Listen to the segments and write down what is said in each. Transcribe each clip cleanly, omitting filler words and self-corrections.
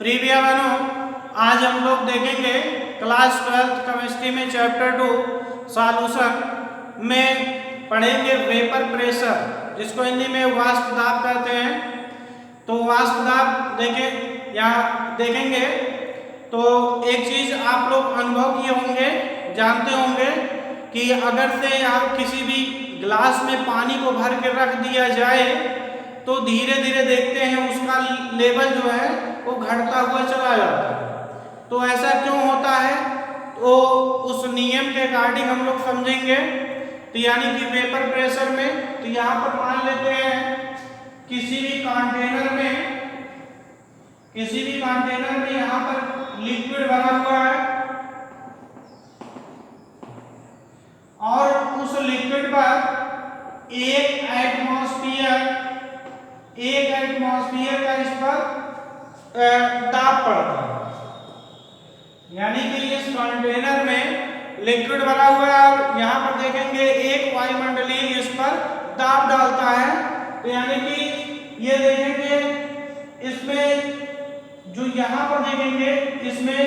Previa बनो, आज हम लोग देखेंगे क्लास 12 केमिस्ट्री में चैप्टर 2 सॉल्यूशन में पढ़ेंगे वेपर प्रेशर, जिसको हिंदी में वाष्प दाब कहते हैं। तो वाष्प दाब यहाँ देखेंगे तो एक चीज आप लोग अनुभव किए होंगे, जानते होंगे कि अगर से यहाँ किसी भी ग्लास में पानी को भर के रख दिया जाए तो धीरे धीरे देखते हैं उसका लेवल जो है वो घटता हुआ चला जाता है। तो ऐसा क्यों होता है, तो उस नियम के अकॉर्डिंग हम लोग समझेंगे। तो यानी कि वेपर प्रेशर में, तो यहाँ पर मान लेते हैं किसी भी कंटेनर में यहाँ पर लिक्विड भरा हुआ है और उस लिक्विड पर एक एटमॉस्फेयर का इस पर दाब पड़ता है। यानी कि इस कंटेनर में लिक्विड भरा हुआ है और यहाँ पर देखेंगे एक वायुमंडलीय इस पर दाब डालता है। तो यानी कि ये देखेंगे इसमें जो यहाँ पर देखेंगे इसमें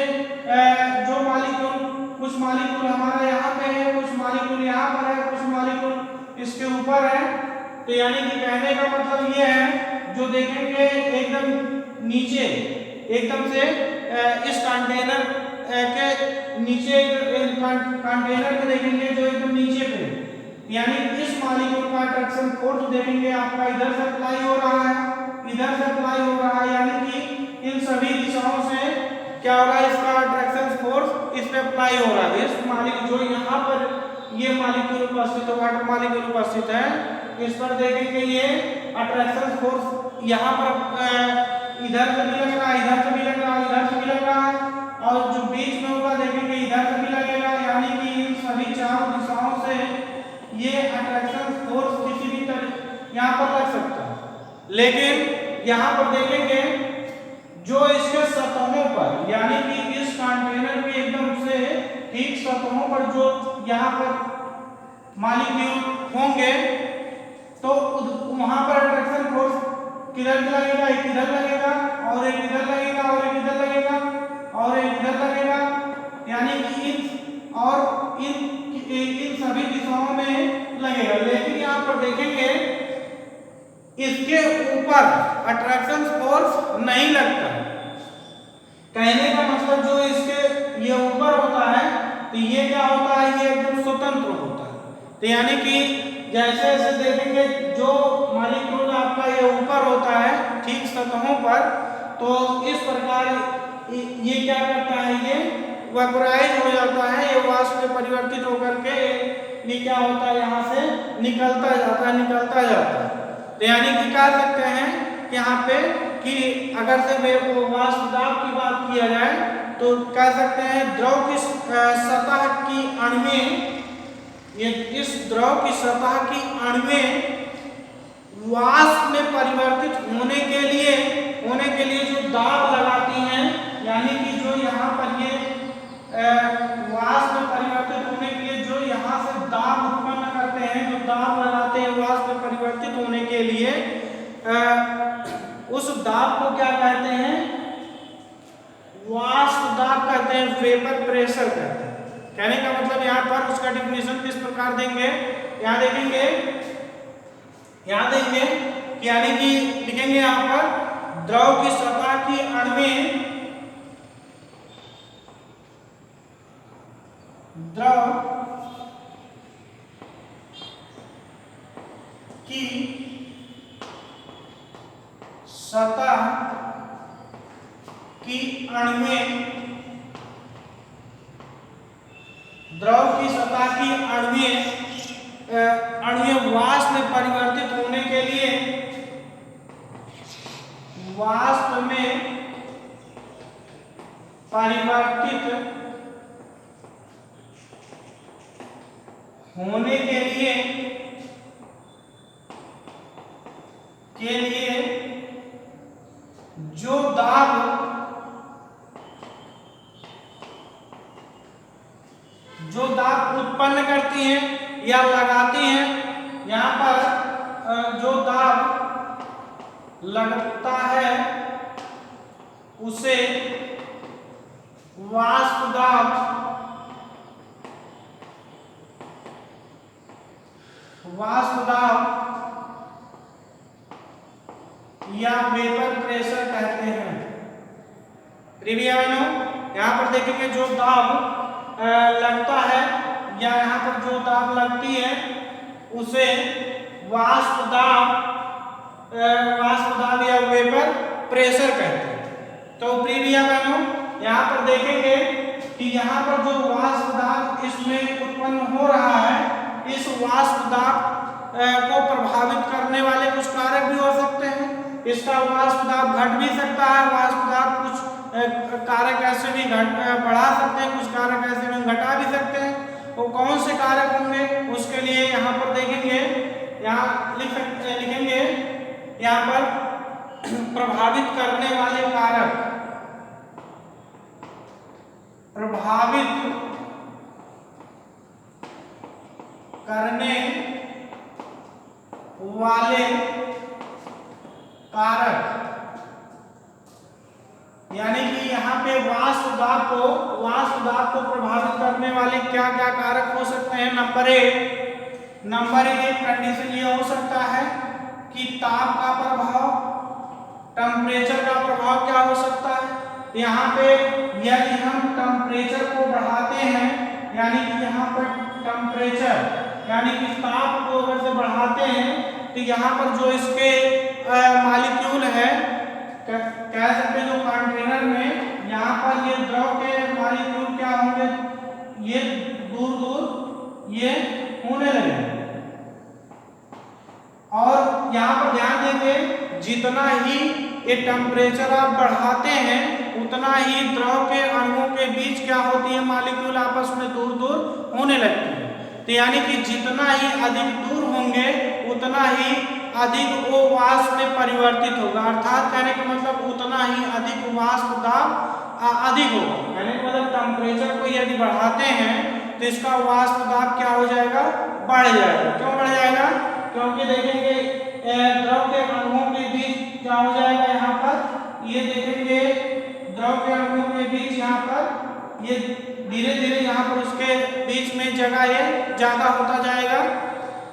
जो मालिक्यूल, कुछ मालिक्यूल हमारा यहाँ पे है, कुछ मालिक्यूल यहाँ पर है, कुछ मालिक्यूल इसके ऊपर है। तो यानी कि कहने का मतलब ये है, जो देखेंगे एकदम नीचे, एकदम से इस कंटेनर के नीचे, कंटेनर के देखेंगे जो एकदम नीचे पे, यानी इस मालिक्यूल का अट्रैक्शन फोर्स देखेंगे आपका इधर से अप्लाई हो रहा है, इधर से अप्लाई हो रहा है। यानी कि इन सभी दिशाओं से क्या हो रहा है, इसका अट्रैक्शन फोर्स इस पे अप्लाई हो रहा है। इस मालिक्यूल जो यहाँ पर ये मालिक्यूल उपस्थित है, वाटर मालिक्यूल उपस्थित है, इस पर देखेंगे ये अट्रैक्शन फोर्स यहाँ पर इधर से भी लग रहा है, इधर से भी लग रहा है, इधर से भी लग रहा है, और जो बीच में होगा देखेंगे इधर से भी लगेगा। यानी कि इन सभी चारों दिशाओं से ये अट्रैक्शन फोर्स किसी भी तरह यहाँ पर लग सकता है। लेकिन यहाँ पर देखेंगे जो इसके सतहों पर, यानी कि इस कंटेनर के एकदम से ठीक सतहों पर जो यहाँ पर मालिक्यूल होंगे तो वहां पर अट्रैक्शन फोर्स किधर लगेगा, एक इधर लगेगा और एक इधर लगेगा और एक इधर लगेगा और एक इधर लगेगा। यानी कि इन सभी दिशाओं में लगेगा। लेकिन यहाँ पर देखेंगे इसके ऊपर अट्रैक्शन फोर्स नहीं लगता। कहने का मतलब जो इसके ये ऊपर होता है तो ये क्या होता है, ये एकदम स्वतंत्र होता है। तो यानी कि जैसे जैसे देखेंगे जो मालिक्यूल आपका ये ऊपर होता है ठीक सतहों पर, तो इस प्रकार ये क्या करता है, ये वेपोराइज हो जाता है, ये वाष्प में परिवर्तित होकर के ये क्या होता है, यहाँ से निकलता जाता है। तो यानी कि कह सकते हैं कि यहाँ पे कि अगर से वाष्प दाब की बात किया जाए तो कह सकते हैं द्रव की सतह की अणुएं, ये इस द्रव की सतह की अणुएं वाष्प में परिवर्तित होने के लिए जो दाब लगाती हैं, यानी कि जो यहाँ पर ये वाष्प में परिवर्तित होने के लिए जो यहाँ से दाब उत्पन्न करते हैं, जो दाब लगाते हैं वाष्प में परिवर्तित होने के लिए, उस दाब को क्या कहते हैं, वाष्प दाब कहते हैं, वेपर प्रेशर कहते हैं। कहने का मतलब यहाँ पर उसका डिफिनेशन किस प्रकार देंगे, यहाँ देंगे कि यानी कि लिखेंगे यहाँ पर द्रव की सतह की अणुएं, द्रव की सतह की अणुएं, द्रव की सतह की अणुएं वाष्प में परिवर्तित होने के लिए, वाष्प में परिवर्तित होने के लिए जो दाब उत्पन्न करती हैं या लगाती हैं, यहाँ पर जो दाब लगता है उसे वाष्प दाब या वेपर प्रेशर कहते हैं। यहाँ पर देखेंगे जो दाब लगता है या यहाँ पर जो दाब लगती है उसे वाष्प दाब या वेपर प्रेशर कहते हैं। तो प्रिय बहनों यहाँ पर देखेंगे कि यहाँ पर जो वाष्प दाब इसमें उत्पन्न हो रहा है, इस वाष्प दाब को प्रभावित करने वाले कुछ कारक भी हो सकते हैं। इसका वाष्प दाब घट भी सकता है, वाष्प दाब कुछ कारक ऐसे भी बढ़ा सकते हैं, कुछ कारक ऐसे भी घटा भी सकते हैं। वो कौन से कारक होंगे उसके लिए यहाँ पर देखेंगे, यहाँ लिखेंगे यहाँ पर प्रभावित करने वाले कारक, प्रभावित करने वाले कारक, यानी कि यहाँ पे वाष्प दाब को प्रभावित करने वाले क्या क्या कारक हो सकते हैं। नंबर एक कंडीशन ये हो सकता है कि ताप का प्रभाव, टेम्परेचर का प्रभाव क्या हो सकता है। यहाँ पे यदि हम टेम्परेचर को बढ़ाते हैं, यानी कि यहाँ पर टेम्परेचर यानी कि ताप को अगर से बढ़ाते हैं तो यहाँ पर जो इसके मॉलिक्यूल है, कह सकते हैं जो कंटेनर में यहाँ पर ये द्रव के मॉलिक्यूल क्या होंगे, ये दूर दूर ये होने लगे। और यहाँ पर ध्यान देंगे जितना ही ये टेम्परेचर आप बढ़ाते हैं उतना ही द्रव के अणुओं के बीच क्या होती है, मॉलिक्यूल आपस में दूर दूर होने लगती है। तो यानी कि जितना ही अधिक दूर होंगे उतना ही अधिक वो वाष्प में परिवर्तित होगा, अर्थात कहने का मतलब उतना ही अधिक वाष्प दाब अधिक होगा। कहने का मतलब टेम्परेचर को यदि बढ़ाते हैं तो इसका वाष्प दाब क्या हो जाएगा, बढ़ जाएगा। क्यों बढ़ जाएगा, क्योंकि देखेंगे द्रव के अणुओं के बीच क्या हो जाएगा, यहाँ पर ये देखेंगे द्रव के अणुओं के बीच यहाँ पर ये धीरे धीरे यहाँ पर उसके बीच में जगह ये ज्यादा होता जाएगा।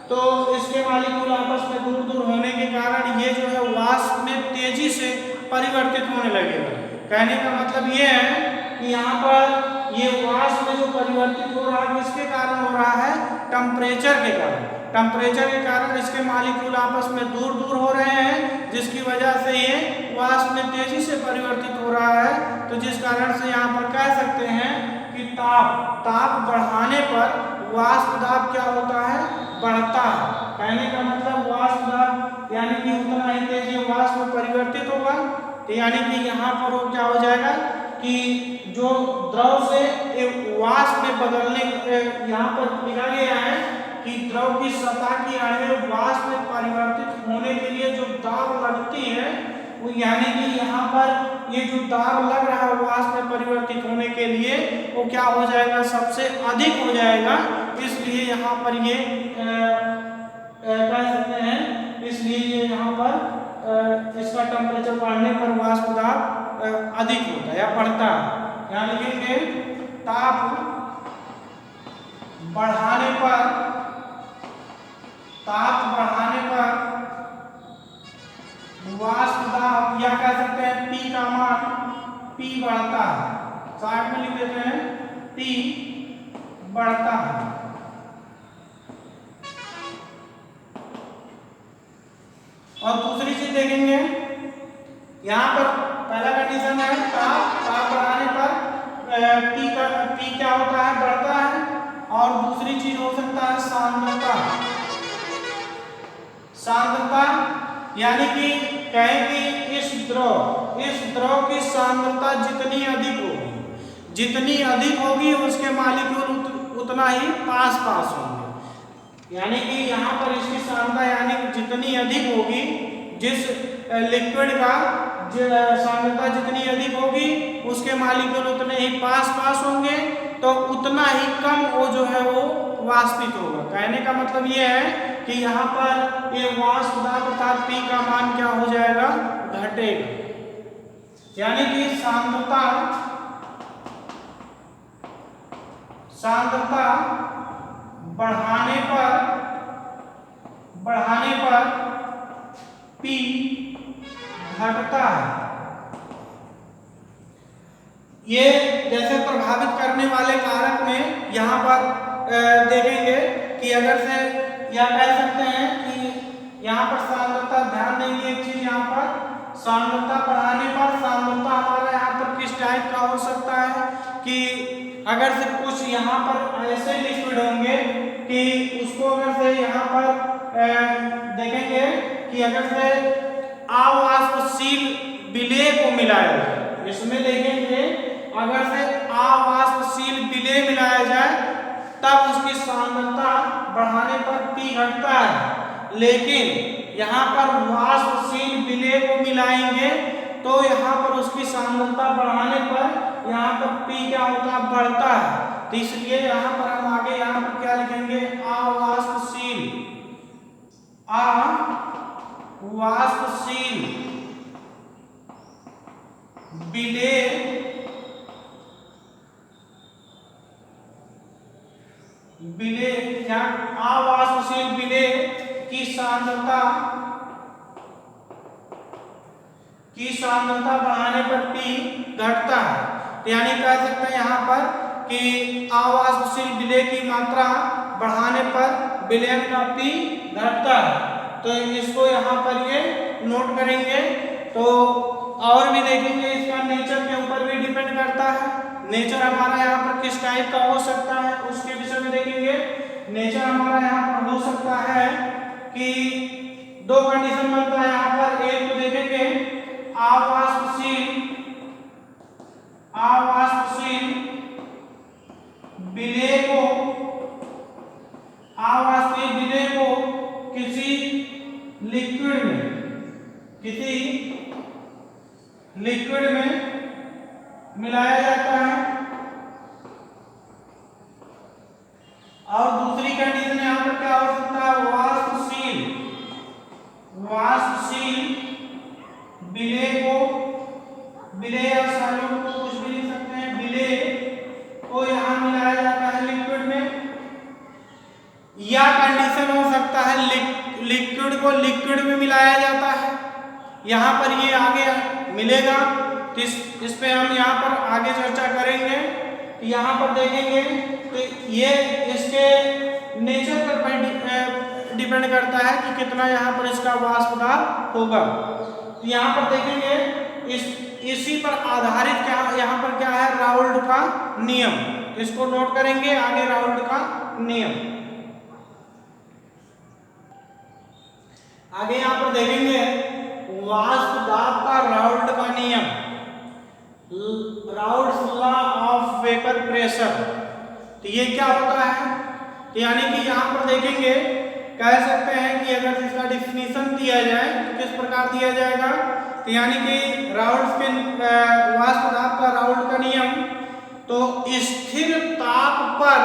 तो इसके मॉलिक्यूल आपस में दूर दूर होने के कारण ये जो है वाष्प में तेजी से परिवर्तित होने लगेगा। कहने का मतलब ये है कि यहाँ पर ये वाष्प में जो परिवर्तित हो रहा है किसके कारण हो रहा है, टेम्परेचर के कारण। टेम्परेचर के कारण इसके मॉलिक्यूल आपस में दूर दूर हो रहे हैं, जिसकी वजह से ये वाष्प में तेजी से परिवर्तित हो रहा है। तो जिस कारण से यहाँ पर कह सकते हैं कि ताप बढ़ाने पर वाष्प दाब क्या होता है, बढ़ता है। कहने का मतलब वाष्प दाब यानी कि उतना ही तेजी वाष्प में परिवर्तित होगा। तो यानी कि यहाँ पर वो क्या हो जाएगा कि जो द्रव से वाष्प में बदलने, यहाँ पर लिखा गया है कि द्रव की सतह की अणु वाष्प में परिवर्तित होने के लिए जो दाब लगती है वो, यानी कि यहाँ पर ये जो दाब लग रहा है वाष्प में परिवर्तित होने के लिए वो क्या हो जाएगा, सबसे अधिक हो जाएगा। इसलिए यहाँ पर ये कह सकते हैं, इसलिए ये यहाँ पर इसका टेम्परेचर बढ़ने पर वाष्प दाब अधिक होता है या बढ़ता है। यहाँ लिखेंगे ताप बढ़ाने पर वाष्प दाब या कह सकते हैं P का मान P बढ़ता है, साइड में लिख देते हैं P बढ़ता है। और दूसरी चीज देखेंगे, यहाँ पर पहला कंडीशन है ताप बढ़ाने पर P क्या होता है, बढ़ता है। और दूसरी चीज हो सकता है सांद्रता, यानी कि कहें कि इस द्रव की सांद्रता जितनी अधिक होगी उसके मॉलिक्यूल उतना ही पास होंगे। यानी कि यहाँ पर इसकी सांद्रता यानी कि जितनी अधिक होगी, जिस लिक्विड का सांद्रता जितनी अधिक होगी उसके मॉलिक्यूल उतने ही पास होंगे, तो उतना ही कम वो जो है वो वाष्पित होगा। कहने का मतलब ये है कि यहाँ पर ये वाष्प दाब अर्थात P का मान क्या हो जाएगा, घटेगा। यानी कि सांद्रता बढ़ाने पर P घटता है। ये जैसे प्रभावित करने वाले कारक में यहाँ पर देखेंगे कि अगर से या कह सकते हैं कि यहाँ पर सांद्रता, ध्यान देंगे एक चीज, यहाँ पर सांद्रता बढ़ाने पर सांद्रता हमारा यहाँ पर किस टाइप का हो सकता है कि अगर से कुछ यहाँ पर ऐसे लिक्विड होंगे कि उसको अगर से यहाँ पर देखेंगे कि अगर से अवाष्पशील विलेय को मिलाया जाए, इसमें देखेंगे अगर से अवाष्पशील विलेय मिलाया जाए तब उसकी सांद्रता बढ़ाने पर P घटता है। लेकिन यहाँ पर वाष्पशील विलेय को मिलाएंगे तो यहाँ पर उसकी सांद्रता बढ़ाने पर यहाँ पर P क्या होता है, बढ़ता है। तो इसलिए यहाँ पर हम आगे यहाँ पर क्या लिखेंगे, अवाष्पशील विलेय या अवाष्पशील विलेय की सांद्रता बढ़ाने पर P घटता है। तो यानी कह सकते हैं यहाँ पर कि अवाष्पशील विलेय की मात्रा बढ़ाने पर विलयन का P घटता है। तो इसको यहाँ पर ये नोट करेंगे। तो और भी देखेंगे, इसका नेचर के ऊपर भी डिपेंड करता है। नेचर हमारा यहाँ पर किस टाइप का हो सकता है उसके विषय में देखेंगे। नेचर हमारा यहाँ पर हो सकता है कि दो कंडीशन बनता है यहाँ पर। एक तो देखेंगे अवाष्पशील विलेय को किसी लिक्विड में मिलाया जाता है, और दूसरी कंडीशन यहाँ पर क्या हो सकता है, वाष्पशील विलेय या सॉल्यूट को कुछ भी लिख सकते हैं, विलेय को यहाँ मिलाया जाता है लिक्विड में। या कंडीशन हो सकता है लिक्विड को लिक्विड में मिलाया जाता है। यहाँ पर ये आगे मिलेगा, तो इस पे हम यहाँ पर आगे चर्चा करेंगे। तो यहाँ पर देखेंगे तो ये इसके नेचर पर डिपेंड करता है कि कितना यहाँ पर इसका वाष्प दाब होगा। तो यहाँ पर देखेंगे इसी पर आधारित क्या यहाँ पर क्या है, राउल्ट का नियम। तो इसको नोट करेंगे आगे, राउल्ट का नियम। आगे यहाँ पर देखेंगे वाष्प दाब का राउल्ट का नियम, Raoult's law of vapour pressure. तो ये क्या होता है, तो यानी कि यहाँ पर देखेंगे, कह सकते हैं कि अगर इसका डिफिनीशन दिया जाए तो किस प्रकार दिया जाएगा। तो यानी कि राउल्ट्स के वाष्प दाब का राउल्ट का नियम, तो स्थिर ताप पर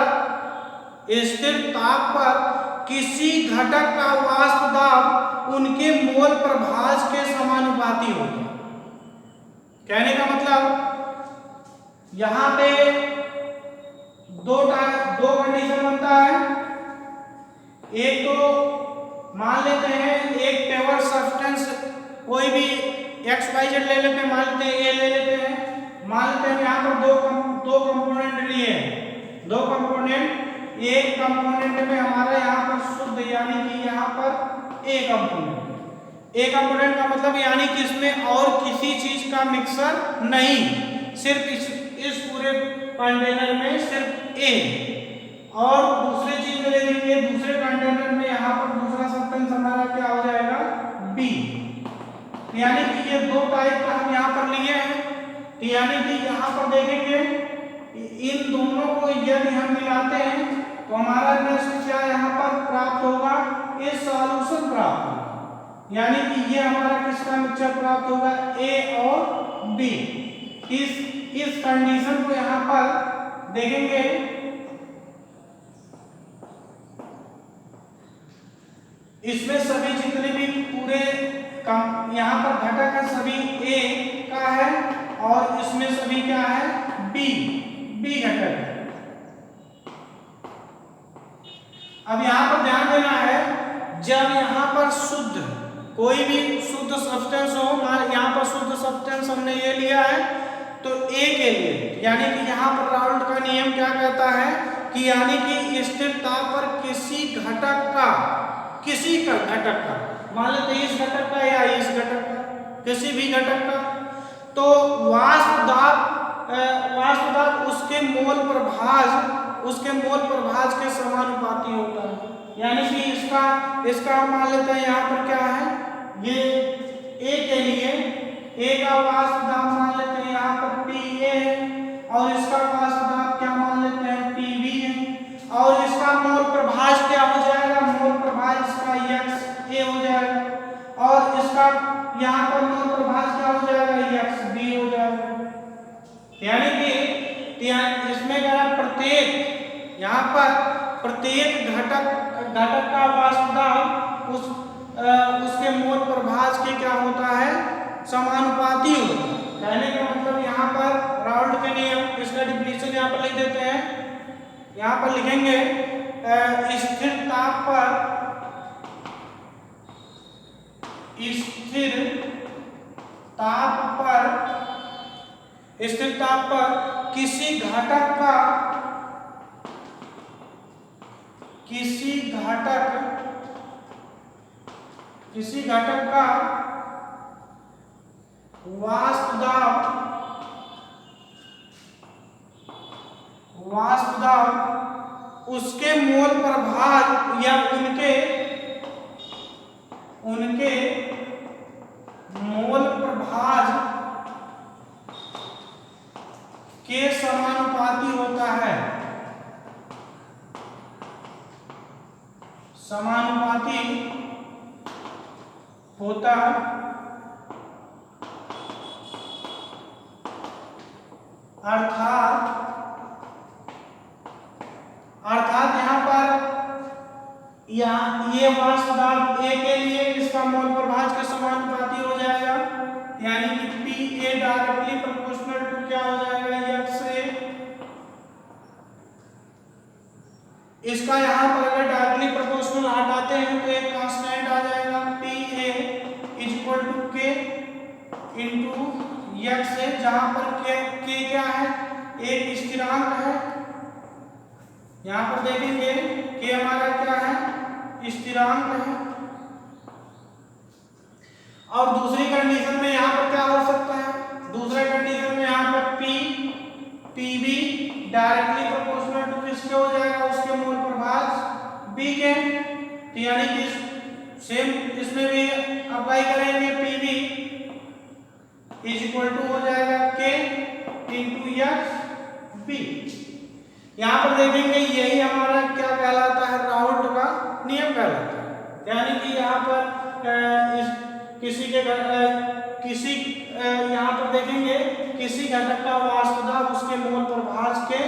किसी घटक का वाष्प दाब उनके मोल प्रभाज के समानुपाती होता है। कहने का मतलब यहाँ पे दो कंडीशन बनता है। एक तो मान लेते हैं एक पेवर सब्सटेंस, कोई भी XYZ ले लेते हैं, मान लेते हैं A ले लेते हैं, मान लेते हैं यहाँ पर दो कंपोनेंट लिए हैं, दो कंपोनेंट। एक कंपोनेंट में हमारा यहाँ पर शुद्ध यानी कि यहाँ पर A कंपोनेंट का मतलब यानी कि इसमें और किसी चीज का मिक्सर नहीं, सिर्फ इस पूरे कंटेनर में सिर्फ A। और दूसरे चीज में देखेंगे, दूसरे कंटेनर में यहाँ पर दूसरा सब्सटेंस हमारा क्या हो जाएगा, B। यानी कि ये दो टाइप का हम यहाँ पर लिए हैं। तो यानी कि यहाँ पर देखेंगे इन दोनों को यदि हम मिलाते हैं तो हमारा नेक्स्ट क्या यहाँ पर प्राप्त होगा, ए सॉल्यूशन प्राप्त होगा। यानी कि ये हमारा किसका मिक्सचर प्राप्त होगा, A और B। इस कंडीशन को यहाँ पर देखेंगे, इसमें सभी जितने भी पूरे यहाँ पर घटक है सभी A का है और इसमें सभी क्या है, बी घटक है। अब यहाँ पर ध्यान देना है, जब यहाँ पर शुद्ध कोई भी शुद्ध सब्सटेंस हो, यहाँ पर शुद्ध सब्सटेंस हमने ये लिया है, तो ए के लिए यानी कि यहाँ पर राउल्ट का नियम क्या कहता है कि यानी कि स्थिर ताप पर किसी घटक का मान लेते इस घटक का या इस घटक का, किसी भी घटक का, तो वाष्प दाब उसके मोल प्रभाज के समानुपाती होता है। यानी कि इसका मान लेते हैं यहाँ पर क्या है, ये ए के लिए ए का वाष्प दाब मान लेते हैं यहाँ पर PA है, और इसका वाष्प दाब क्या मान लेते हैं PB है, और इसका मोल प्रभाज क्या हो जाएगा, मोल प्रभाज इसका XA हो जाएगा, और इसका यहाँ पर मोल प्रभाज क्या हो जाएगा, XB हो जाएगा। यानी कि इसमें क्या प्रत्येक यहाँ पर प्रत्येक घटक का वाष्प दाब उसके मोल प्रभाज के क्या होता है, समानुपाती होता है। कहने का मतलब यहाँ पर राउल्ट के नियम, इसका डिफिनीशन यहाँ पर लिख देते हैं। यहाँ पर लिखेंगे स्थिर ताप पर किसी घटक का वाष्प दाब उसके मोल प्रभाज या उनके मोल प्रभाज के समानुपाती होता है, अर्थात यहाँ पर ये वाष्प दाब ए के लिए इसका मोल प्रभाज के समानुपाती हो जाएगा, यानी कि PA डायरेक्टली प्रोपोर्शनल टू क्या हो जाएगा, XA। इसका यहाँ पर अगर डायरेक्टली प्रोपोर्शनल हटाते हैं तो एक कांस्टेंट आ जाएगा, PA equal to K into XA, जहाँ पर K क्या है, एक स्थिरांक है। यहाँ पर देखेंगे K हमारा क्या है, स्थिरांक है। और दूसरी कंडीशन में यहाँ पर क्या हो सकता है, दूसरे कंडीशन में यहाँ पर PB डायरेक्टली प्रोपोर्शनल टू किसके हो जाएगा, उसके मोल प्रभाज B के। तो यानी कि सेम इसमें भी अप्लाई करेंगे, PB इज इक्वल टू हो जाएगा K इंटू XB। यहाँ पर देखेंगे यही हमारा क्या कहलाता है, राउल्ट का नियम कहलाता है। यानी कि यहाँ पर यहाँ पर देखेंगे किसी घटक का वाष्प दाब उसके मोल प्रभाज के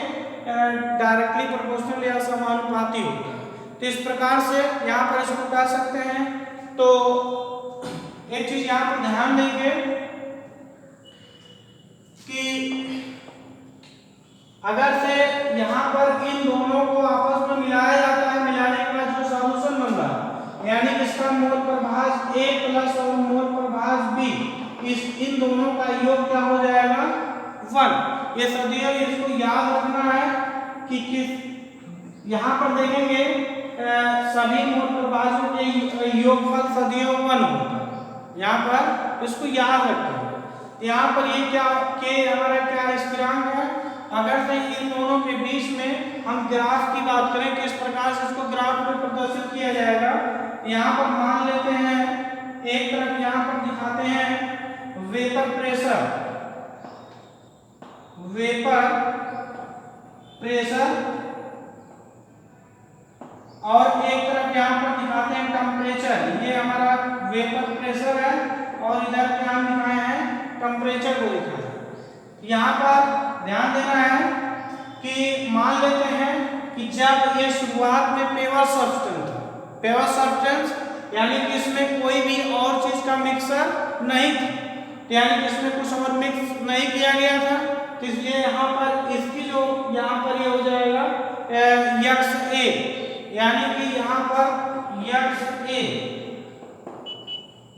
डायरेक्टली प्रोपोर्शनल या समानुपाती होता है। तो इस प्रकार से यहाँ पर इसको कह सकते हैं। तो एक चीज यहाँ पर ध्यान देंगे कि अगर से यहाँ पर इन दोनों को आपस में मिलाया जाता है, मिलाने के बाद जो सॉल्यूशन बन रहा है, यानी इसका मोल प्रभाज A प्लस और मोल प्रभाज B, इन दोनों का योग क्या हो जाएगा, 1। ये सदियों इसको याद रखना है कि किस यहाँ पर देखेंगे सभी मोल प्रभाजों के योगफल सदियों 1 होता है। यहाँ पर इसको याद रखें। यहाँ पर ये क्या K हमारा क्या स्थिरांक है। अगर से इन दोनों के बीच में हम ग्राफ की बात करें किस प्रकार से इसको ग्राफ में प्रदर्शित किया जाएगा, यहाँ पर मान लेते हैं एक तरफ यहाँ पर दिखाते हैं वेपर प्रेशर और एक तरफ यहाँ पर दिखाते हैं टेम्परेचर। ये हमारा वेपर प्रेशर है और इधर क्या हम दिखाए हैं, टेम्परेचर को दिखाए। यहाँ पर ध्यान देना है कि मान लेते हैं कि जब ये शुरुआत में पेवर सब्सटेंस यानी कि इसमें कोई भी और चीज का मिक्सर नहीं था, तो यानी कि इसमें कुछ और मिक्स नहीं किया गया था, तो इसलिए यहाँ पर इसकी जो यहाँ पर ये हो जाएगा यक्स ए, यानी कि यहाँ पर यक्स ए,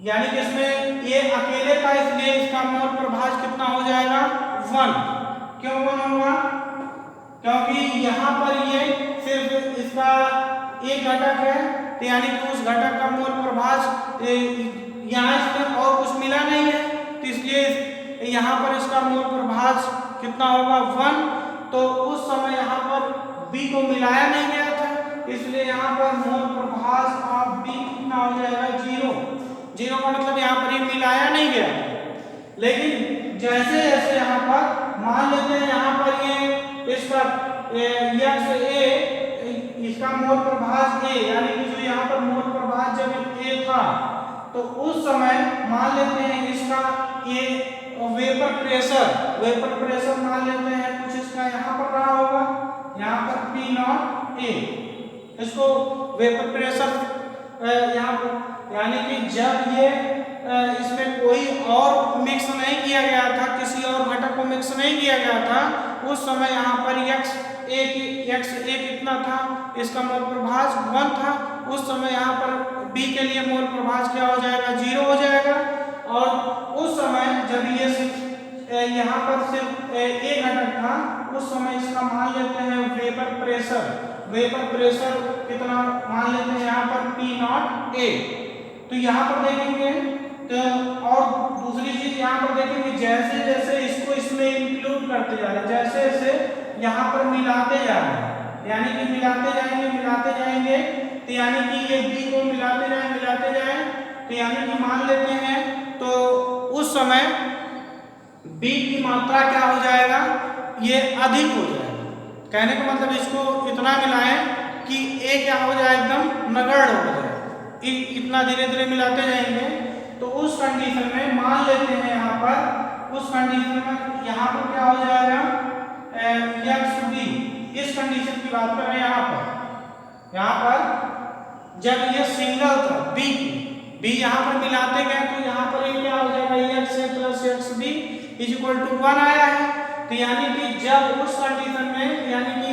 यानी कि इसमें ये अकेले का, इसलिए इसका मोल प्रभाज कितना हो जाएगा 1। क्यों 1 होगा? क्योंकि यहाँ पर ये सिर्फ इसका एक घटक है, तो यानी कि उस घटक का मोल प्रभाज यहाँ इसमें और कुछ मिला नहीं है, तो इसलिए यहाँ पर इसका मोल प्रभाज कितना होगा 1। तो उस समय यहाँ पर B को मिलाया नहीं गया था, इसलिए यहाँ पर मोल प्रभाज ऑफ B कितना हो जाएगा 0। 0 का मतलब यहाँ पर ये मिलाया नहीं गया, लेकिन जैसे जैसे यहाँ पर मान लेते हैं यहाँ पर ये इसका यक्स ए, इसका मोल प्रभाज ए, यानी कि जो यहाँ पर मोल प्रभाज जब ए था, तो उस समय मान लेते हैं इसका ये वेपर प्रेशर मान लेते हैं कुछ इसका यहाँ पर रहा होगा, यहाँ पर P नॉट ए, इसको वेपर प्रेशर यहाँ पर, यानी कि जब ये इसमें कोई और मिक्स नहीं किया गया था, किसी और घटक को मिक्स नहीं किया गया था, उस समय यहाँ पर यक्स ए कितना था, इसका मोल प्रभाज 1 था। उस समय यहाँ पर B के लिए मोल प्रभाज क्या हो जाएगा 0 हो जाएगा। और उस समय जब ये सिर्फ यहाँ पर सिर्फ एक घटक था, उस समय इसका मान लेते हैं वेपर प्रेशर कितना मान लेते हैं यहाँ पर P नॉट ए। तो यहाँ पर देखेंगे तो और दूसरी चीज यहाँ पर देखेंगे, जैसे जैसे इसको इसमें इंक्लूड करते जा रहे हैं, जैसे जैसे यहाँ पर मिलाते जा रहे हैं, यानी कि मिलाते जाएंगे, तो यानी कि ये B को मिलाते जाएं, तो यानी कि मान लेते हैं तो उस समय B की मात्रा क्या हो जाएगा, ये अधिक हो जाएगा। कहने का मतलब इसको इतना मिलाएं कि A क्या हो जाए, एकदम नगण्य हो जाए। इतना धीरे धीरे मिलाते जाएंगे, तो उस कंडीशन में मान लेते हैं यहाँ पर, उस कंडीशन में यहाँ पर क्या हो जाएगा यक्स B। इस कंडीशन की बात कर रहे हैं यहाँ पर जब ये सिंगल था B यहाँ पर मिलाते गए, तो यहाँ पर ये क्या हो जाएगा x A plus x B equal to 1 आया है। तो यानी कि जब उस कंडीशन में, यानी कि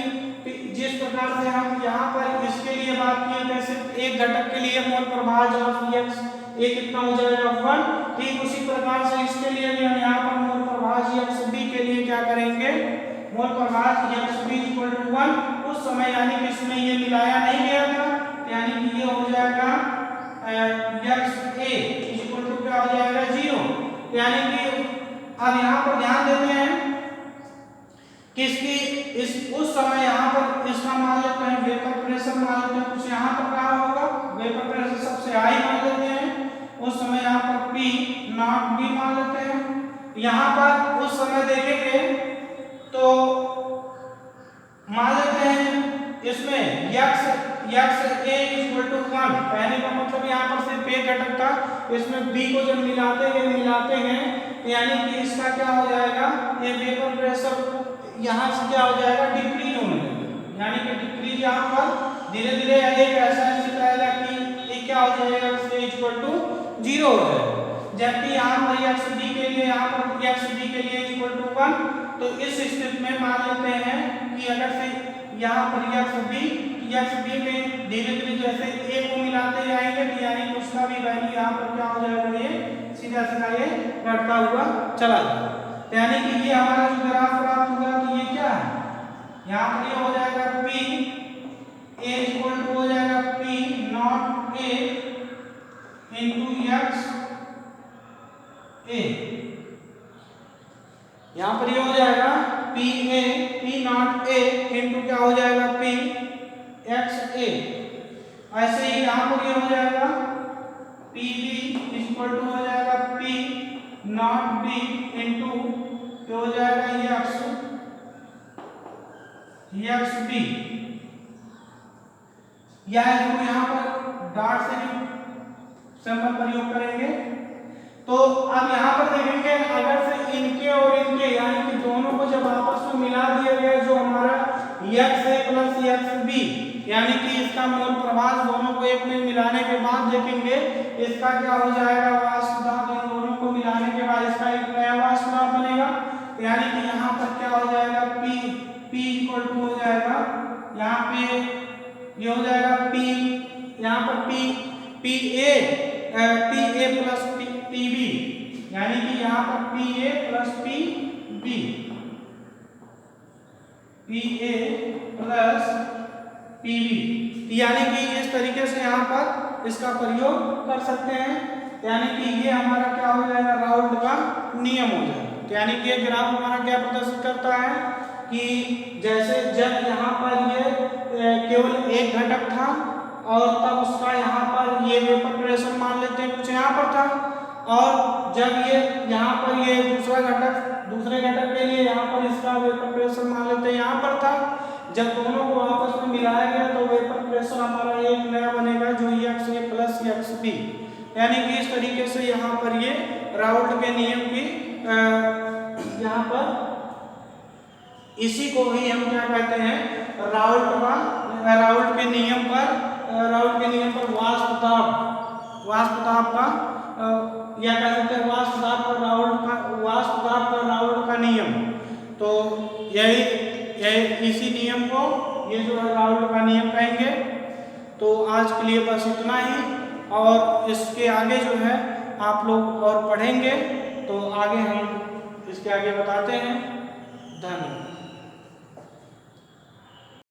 जिस प्रकार से हम यहाँ पर इसके लिए बात किए थे, सिर्फ एक घटक के लिए मोल प्रभाज ऑफ यक्स ए कितना हो जाएगा 1, ठीक उसी प्रकार से इसके लिए भी हम यहाँ पर मोल प्रभाज यक्स B के लिए क्या करेंगे, मोल प्रभाज यक्स B इक्वल टू 1। उस समय यानी कि इसमें ये मिलाया नहीं गया था, यानी कि ये हो जाएगा यक्स A इक्वल टू क्या हो जाएगा 0। यानी कि अब यहाँ पर ध्यान देते हैं किसकी उस समय यहाँ पर इसका मान लेते हैं वेपर प्रेशर मान लेते हैं, कुछ यहाँ पर कहा होगा वेपर प्रेशर सबसे हाई मान लेते हैं, उस समय यहाँ पर P नॉट B मान लेते हैं। यहाँ पर उस समय देखेंगे तो मान लेते हैं इसमें यक्स A इक्वल टू 1, कहने का मतलब यहाँ पर सिर्फ एक घटक था, इसमें B को जब मिलाते हैं तो यानी कि इसका क्या हो जाएगा, ये वेपर प्रेशर यहाँ से क्या हो जाएगा डिक्रीज होने लगेगा, यानी कि डिक्रीज यहाँ पर धीरे धीरे एक ऐसा आएगा कि ये क्या हो जाएगा इक्वल टू 0 हो जाएगा। जबकि यहाँ पर यक्स B के लिए, यहाँ पर यक्स B के लिए इक्वल टू 1, तो इस स्थिति में मान लेते हैं कि अगर से यहाँ पर यक्स B में धीरे धीरे जैसे A को मिलाते जाएंगे, तो यानी कि उसका भी वैल्यू यहाँ पर क्या हो जाएगा, ये सीधा ये घटता हुआ चला जाएगा। यानी कि ये हमारा जो ग्राफ प्राप्त होगा, तो ये क्या है, यहाँ पर ये हो जाएगा P A इक्वल टू हो जाएगा P not A into x A। यहाँ पर ये हो जाएगा P नॉट A इंटू क्या हो जाएगा P एक्स A। ऐसे ही यहाँ पर ये हो जाएगा PB इक्वल टू हो जाएगा P नॉट B इंटू हो जाएगा यक्स B, या इसको यहाँ पर डॉट से भी सिंबल प्रयोग करेंगे। तो अब यहाँ पर देखेंगे अगर से इनके और इनके यानी कि दोनों को जब आपस में मिला दिया गया, जो हमारा x A plus x B, यानी कि इसका मोल प्रभाज दोनों को एक में मिलाने के बाद देखेंगे इसका क्या हो जाएगा, वास्तव इन दोनों को मिलाने के बाद इसका एक नया वाष्प दाब बनेगा। यानी कि यहाँ पर क्या हो जाएगा, P इक्वल टू हो जाएगा, यहाँ पे ये हो जाएगा P, यहाँ पर PA प्लस PB, यानी कि यहाँ पर PA plus PB, PA plus PB, यानी कि इस तरीके से यहाँ पर इसका प्रयोग कर सकते हैं। यानी कि ये हमारा क्या हो जाएगा, राउल्ट का नियम हो जाएगा। यानी कि ये ग्राफ हमारा क्या प्रदर्शित करता है कि जैसे जब यहाँ पर ये केवल एक घटक था और तब उसका यहाँ पर ये वेपर प्रेशर मान लेते हैं कुछ यहाँ पर था, और जब ये यहाँ पर ये दूसरे घटक के लिए यहाँ पर इसका वेपर प्रेशर मान लेते हैं यहाँ पर था। जब दोनों को आपस में मिलाया गया तो वेपर प्रेशर हमारा एक नया बनेगा जो XA प्लस XB। यानी कि इस तरीके से यहाँ पर ये राउल्ट के नियम की यहाँ पर इसी को ही हम क्या कहते हैं, राउल्ट के नियम पर वाष्प दाब का या कह सकते हैं वाष्प दाब पर राउल्ट का नियम। तो यही इसी नियम को ये जो है राउल्ट का नियम कहेंगे। तो आज के लिए बस इतना ही, और इसके आगे जो है आप लोग और पढ़ेंगे तो आगे हम इसके आगे बताते हैं। धन्यवाद।